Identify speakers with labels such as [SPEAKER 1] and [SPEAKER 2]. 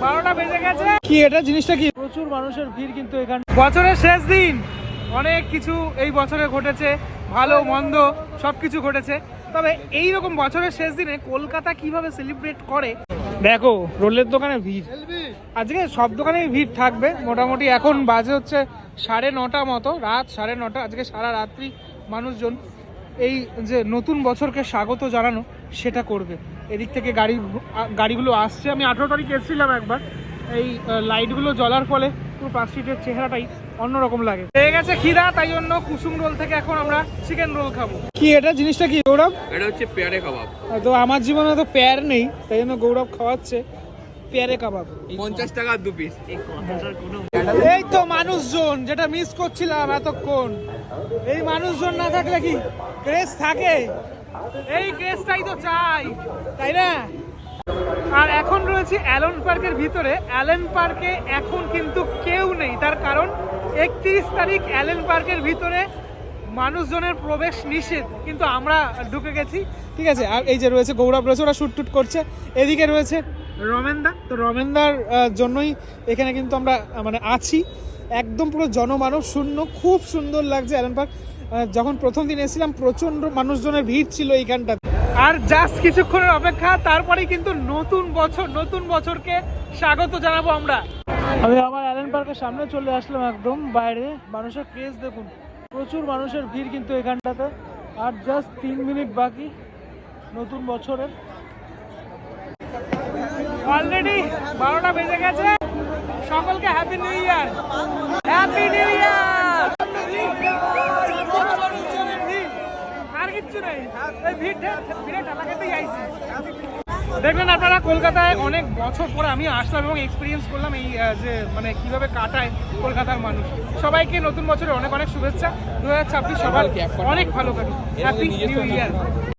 [SPEAKER 1] 12টা বেজে গেছে। কি এটা জিনিসটা কি? প্রচুর মানুষের ভিড় কিন্তু এখানে। বছরের শেষ দিন, অনেক কিছু এই বছরে ঘটেছে, ভালো মন্দ সবকিছু ঘটেছে। তবে এই রকম বছরের শেষ দিনে কলকাতা কিভাবে সেলিব্রেট করে দেখো। রোলের দোকানে ভিড়, আজকে সব দোকানে ভিড় থাকবে মোটামুটি। এখন বাজে হচ্ছে 9:30 মতো, রাত 9:30। আজকে সারা রাত্রি মানুষজন এই যে নতুন বছরকে স্বাগত জানানো সেটা করবে। এদিক থেকে গাড়িগুলো আসছে। আমি 18 তারিখ এসেছিলাম একবার, এই লাইটগুলো জ্বলার ফলে পুরো পার্ক স্ট্রিটের চেহারাটাই অন্যরকম লাগে। পেয়ে গেছে খিদা, তাই জন্য কুসুম রোল থেকে এখন আমরা চিকেন রোল খাবো। কি এটা জিনিসটা কি গৌরব?
[SPEAKER 2] এটা হচ্ছে পেয়ারে কাবাব।
[SPEAKER 1] তো আমার জীবনে তো পেয়ার নেই, তাই জন্য গৌরব খাওয়াচ্ছে পেয়ারে কাবাব।
[SPEAKER 2] 50 টাকা 2 পিস।
[SPEAKER 1] এই তো মানুষজন, যেটা মিস করছিলাম এতক্ষণ। এই মানুষজন না থাকলে কি ক্রেজ থাকে? এই ক্রেজটাই তো চাই, তাই না? আর এখন রয়েছে অ্যালেন পার্কের ভিতরে। অ্যালেন পার্কে এখন কিন্তু কেউ নেই, তার কারণ 31 তারিখ অ্যালেন পার্কের ভিতরে মানুষজনের প্রবেশ নিষেধ, কিন্তু আমরা ঢুকে গেছি। ঠিক আছে, আর এই যে রয়েছে গৌরব রয়েছে, ওরা শুট টুট করছে। এদিকে রয়েছে রমেনদা, তো রমেনদার জন্যই এখানে কিন্তু আমরা মানে আছি। একদম পুরো জনমানব শূন্য, খুব সুন্দর লাগছে অ্যালেন পার্ক। যখন প্রথম দিন এসেছিলাম প্রচণ্ড মানুষজনের ভিড় ছিল এইখানটা। আর জাস্ট কিছুক্ষণের অপেক্ষা, তারপরেই কিন্তু নতুন বছরকে স্বাগত জানাবো আমরা। আমি আবার অ্যালেন পার্কের সামনে চলে আসলাম, একদম বাইরে। মানুষের ক্রেজ দেখুন, প্রচুর মানুষের ভিড় কিন্তু এখানটাতে। আর জাস্ট 3 মিনিট বাকি নতুন বছরের। অলরেডি 12টা বেজে গেছে। সকলকে happy new year, happy new year. আর কিচ্ছু নেই, এই ভিড়ে টালাকাতেই আইছি। দেখলেন আপনারা, কলকাতায় অনেক বছর পরে আমি আসলাম এবং এক্সপিরিয়েন্স করলাম এই যে মানে কিভাবে কাটায় কলকাতার মানুষ। সবাইকে নতুন বছরের অনেক অনেক শুভেচ্ছা। 2026 সবার অনেক ভালো কাটুক। হ্যাপি নিউ ইয়ার।